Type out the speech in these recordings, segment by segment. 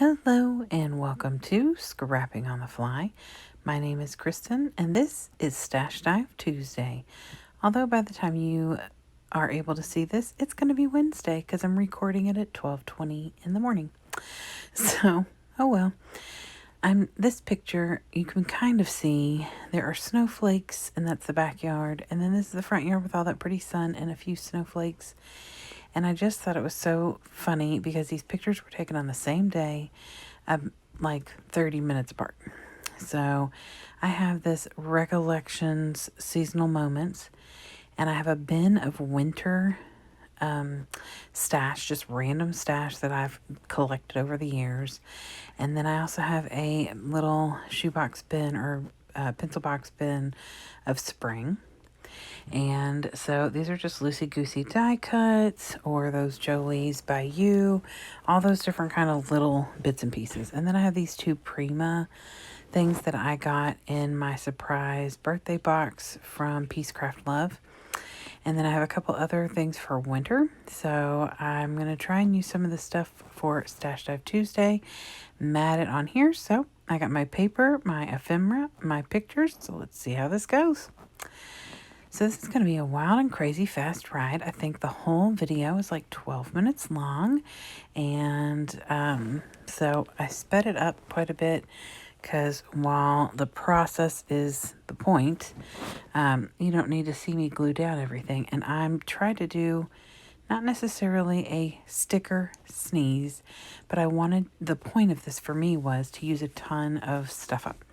Hello and welcome to Scrapping on the Fly. My name is Kristen and this is Stash Dive Tuesday. Although by the time you are able to see this, it's going to be Wednesday because I'm recording it at 12:20 in the morning. So, oh well. This picture, you can kind of see there are snowflakes and that's the backyard, and then this is the front yard with all that pretty sun and a few snowflakes. And I just thought it was so funny because these pictures were taken on the same day, like 30 minutes apart. So I have this recollections seasonal moments, and I have a bin of winter stash, just random stash that I've collected over the years. And then I also have a little shoebox bin or pencil box bin of spring. And so these are just loosey-goosey die cuts or those Jolie's by You, all those different kind of little bits and pieces. And then I have these two Prima things that I got in my surprise birthday box from Peacecraft Love. And then I have a couple other things for winter. So I'm going to try and use some of this stuff for Stash Dive Tuesday. Mat it on here. So I got my paper, my ephemera, my pictures. So let's see how this goes. So this is going to be a wild and crazy fast ride. I think the whole video is like 12 minutes long. And so I sped it up quite a bit because while the process is the point, you don't need to see me glue down everything. And I'm trying to do not necessarily a sticker sneeze, but the point of this for me was to use a ton of stuff up.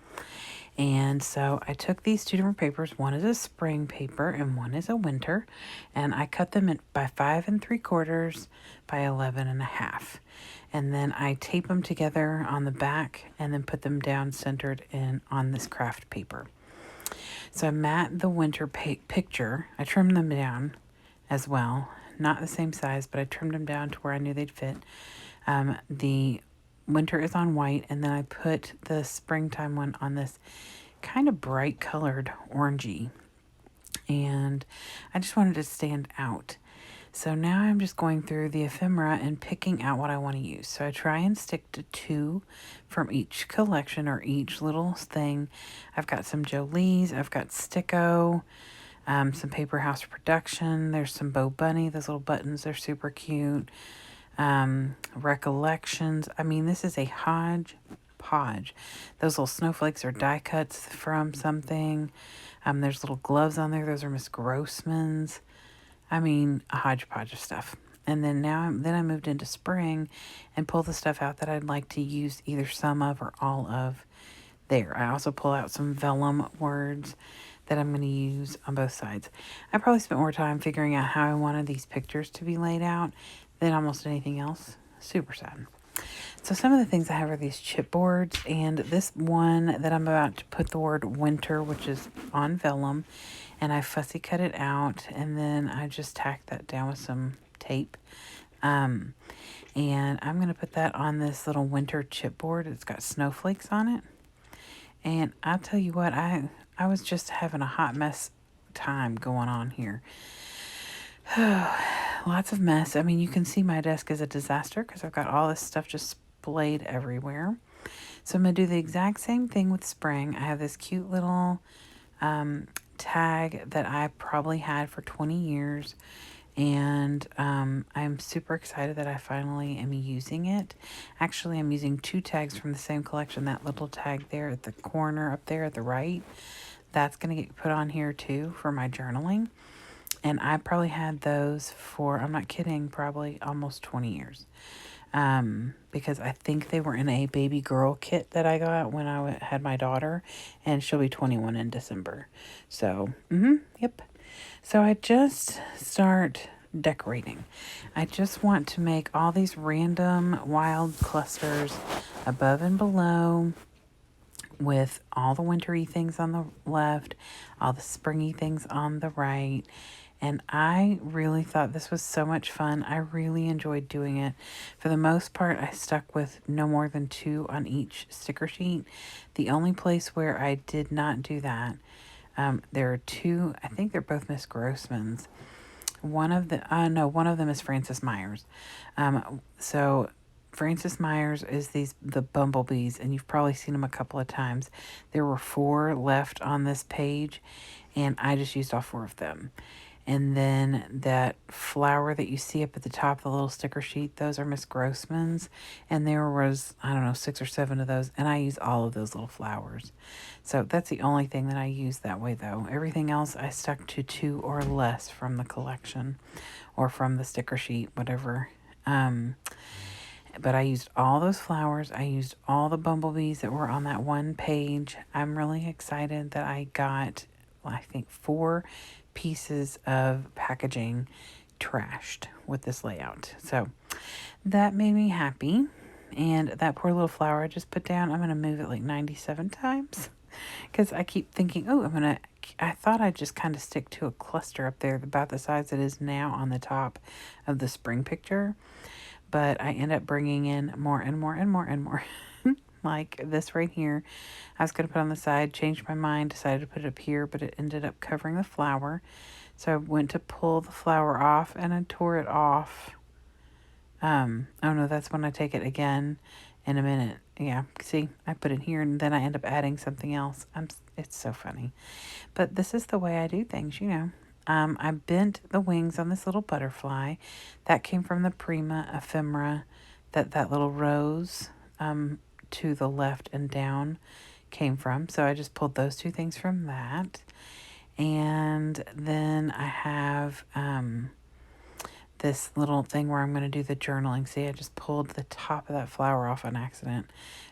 And so I took these two different papers. One is a spring paper and one is a winter. And I cut them by 5 3/4 by 11.5. And then I tape them together on the back and then put them down centered on this craft paper. So I mat the winter picture. I trimmed them down as well. Not the same size, but I trimmed them down to where I knew they'd fit. The winter is on white, and then I put the springtime one on this kind of bright colored orangey, and I just wanted to stand out. So now I'm just going through the ephemera and picking out what I want to use. So I try and stick to 2 from each collection or each little thing. I've got some Jolie's, I've got Sticko, some Paper House Production, there's some Bo Bunny, those little buttons, they're super cute. Recollections. I mean, this is a hodgepodge. Those little snowflakes are die cuts from something. There's little gloves on there. Those are Miss Grossman's. I mean, a hodgepodge of stuff. And then I moved into spring and pull the stuff out that I'd like to use either some of or all of there. I also pull out some vellum words that I'm going to use on both sides. I probably spent more time figuring out how I wanted these pictures to be laid out than almost anything else. Super sad. So some of the things I have are these chipboards, and this one that I'm about to put the word winter, which is on vellum, and I fussy cut it out, and then I just tacked that down with some tape. And I'm going to put that on this little winter chipboard. It's got snowflakes on it. And I'll tell you what, I was just having a hot mess time going on here. Lots of mess. I mean, you can see my desk is a disaster because I've got all this stuff just splayed everywhere. So I'm going to do the exact same thing with spring. I have this cute little tag that I probably had for 20 years. And I'm super excited that I finally am using it. Actually, I'm using 2 tags from the same collection. That little tag there at the corner up there at the right, that's going to get put on here too for my journaling. And I probably had those for, I'm not kidding, probably almost 20 years. Because I think they were in a baby girl kit that I got when I had my daughter, and she'll be 21 in December. So, yep. So I just start decorating. I just want to make all these random wild clusters above and below with all the wintry things on the left, all the springy things on the right. And I really thought this was so much fun. I really enjoyed doing it. For the most part, I stuck with no more than 2 on each sticker sheet. The only place where I did not do that, there are 2, I think they're both Miss Grossman's. One of them is Francis Myers. So Francis Myers is the bumblebees, and you've probably seen them a couple of times. There were 4 left on this page, and I just used all 4 of them. And then that flower that you see up at the top of the little sticker sheet, those are Miss Grossman's. And there was, I don't know, 6 or 7 of those. And I use all of those little flowers. So that's the only thing that I use that way, though. Everything else I stuck to 2 or less from the collection or from the sticker sheet, whatever. But I used all those flowers. I used all the bumblebees that were on that one page. I'm really excited that I got, well, I think 4 pieces of packaging trashed with this layout. So that made me happy. And that poor little flower I just put down, I'm going to move it like 97 times because I keep thinking, oh, I thought I'd just kind of stick to a cluster up there about the size it is now on the top of the spring picture. But I end up bringing in more and more and more and more. Like this right here, I was going to put on the side, changed my mind, decided to put it up here, but it ended up covering the flower. So I went to pull the flower off and I tore it off. Oh no, that's when I take it again in a minute. Yeah, see, I put it here and then I end up adding something else. It's so funny. But this is the way I do things, you know. I bent the wings on this little butterfly. That came from the Prima ephemera, that little rose to the left and down came from. So I just pulled those 2 things from that. And then I have this little thing where I'm going to do the journaling. See, I just pulled the top of that flower off on accident,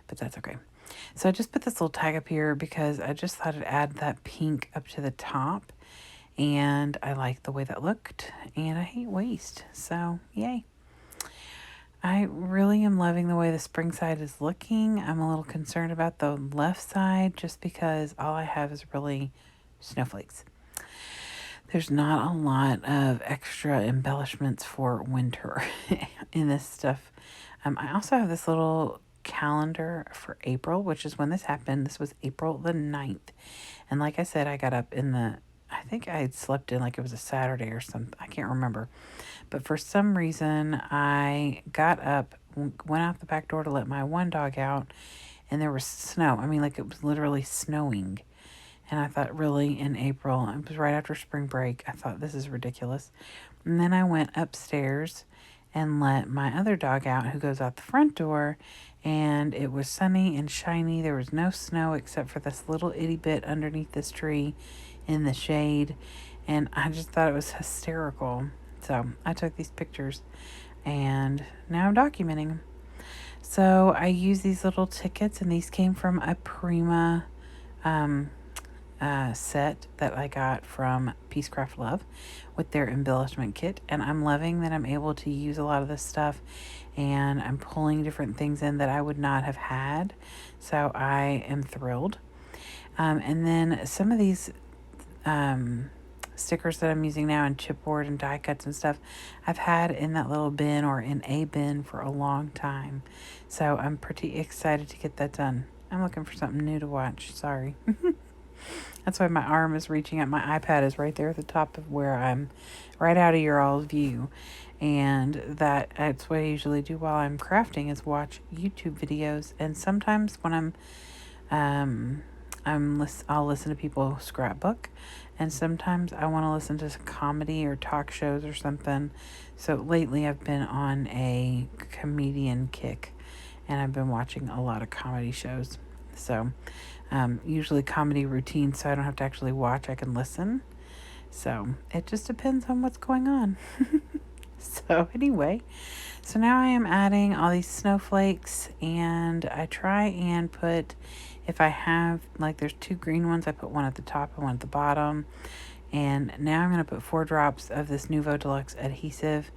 but that's okay. So I just put this little tag up here because I just thought I'd add that pink up to the top. And I like the way that looked. And I hate waste. So, yay. I really am loving the way the spring side is looking. I'm a little concerned about the left side just because all I have is really snowflakes. There's not a lot of extra embellishments for winter in this stuff. I also have this little calendar for April, which is when this happened. This was April the 9th. And like I said, I got up I think I had slept in like it was a Saturday or something. I can't remember. But for some reason, I got up, went out the back door to let my one dog out, and there was snow. I mean, like it was literally snowing. And I thought, really, in April? It was right after spring break. I thought, this is ridiculous. And then I went upstairs and let my other dog out who goes out the front door. And it was sunny and shiny. There was no snow except for this little itty bit underneath this tree in the shade. And I just thought it was hysterical. So I took these pictures and now I'm documenting them. So I use these little tickets, and these came from a Prima set that I got from Peacecraft Love with their embellishment kit. And I'm loving that I'm able to use a lot of this stuff, and I'm pulling different things in that I would not have had. So I am thrilled. And then some of these stickers that I'm using now in chipboard and die cuts and stuff, I've had in that little bin or in a bin for a long time. So I'm pretty excited to get that done. I'm looking for something new to watch. Sorry. That's why my arm is reaching out. My iPad is right there at the top of where I'm right out of your all's view. And that's what I usually do while I'm crafting is watch YouTube videos. And sometimes when I'll listen to people's Scrapbook, and sometimes I want to listen to comedy or talk shows or something. So lately I've been on a comedian kick, and I've been watching a lot of comedy shows. So usually comedy routines, so I don't have to actually watch, I can listen. So it just depends on what's going on. So anyway, so now I am adding all these snowflakes, and I try and put, if I have, like there's 2 green ones, I put one at the top and one at the bottom. And now I'm going to put 4 drops of this Nuvo Deluxe adhesive,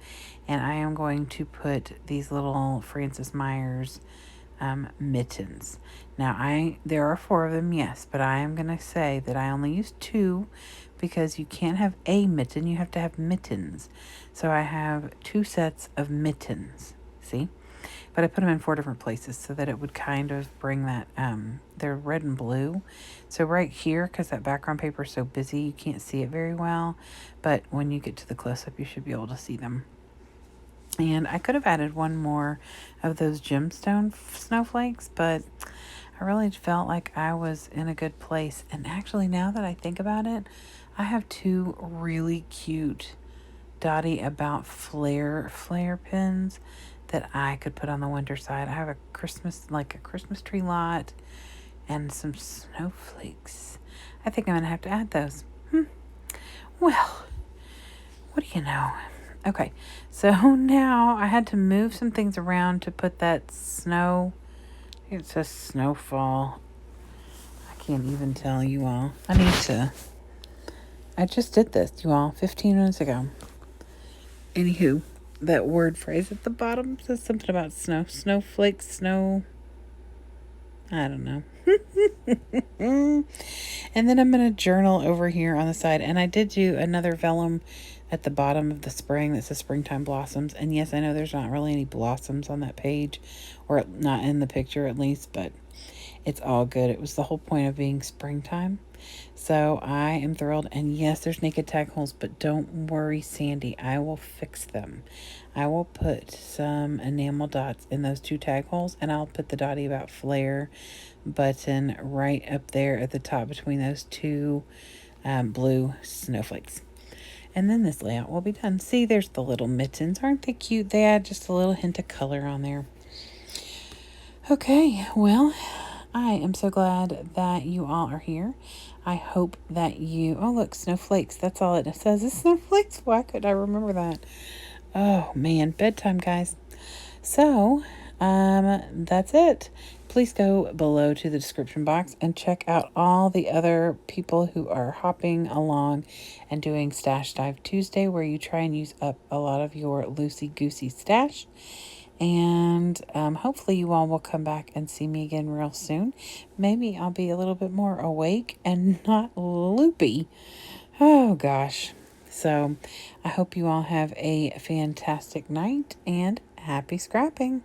and I am going to put these little Francis Myers mittens. Now there are 4 of them, yes, but I am going to say that I only used 2 because you can't have a mitten, you have to have mittens. So I have 2 sets of mittens, see? But I put them in 4 different places so that it would kind of bring that, they're red and blue. So right here, because that background paper is so busy, you can't see it very well. But when you get to the close-up, you should be able to see them. And I could have added one more of those gemstone snowflakes, but I really felt like I was in a good place. And actually, now that I think about it, I have two really cute Dottie About flare pins that I could put on the winter side. I have a Christmas tree lot and some snowflakes. I think I'm going to have to add those. Well, what do you know? Okay, so now I had to move some things around to put that snow. It says snowfall. I can't even tell you all. I just did this, you all, 15 minutes ago. Anywho, that word phrase at the bottom says something about snow. Snowflakes, snow. I don't know. And then I'm going to journal over here on the side. And I did do another vellum at the bottom of the spring that says Springtime Blossoms. And yes, I know there's not really any blossoms on that page, or not in the picture at least, but it's all good. It was the whole point of being springtime. So I am thrilled. And yes, there's naked tag holes, but don't worry, Sandy. I will fix them. I will put some enamel dots in those two tag holes, and I'll put the Dottie About Flare button right up there at the top between those two blue snowflakes. And then this layout will be done. See, there's the little mittens. Aren't they cute? They add just a little hint of color on there. Okay, well, I am so glad that you all are here. I hope that you... Oh, look, snowflakes. That's all it says is snowflakes. Why couldn't I remember that? Oh, man. Bedtime, guys. So, that's it. Please go below to the description box and check out all the other people who are hopping along and doing Stash Dive Tuesday, where you try and use up a lot of your loosey-goosey stash. And hopefully you all will come back and see me again real soon. Maybe I'll be a little bit more awake and not loopy. Oh, gosh. So I hope you all have a fantastic night and happy scrapping.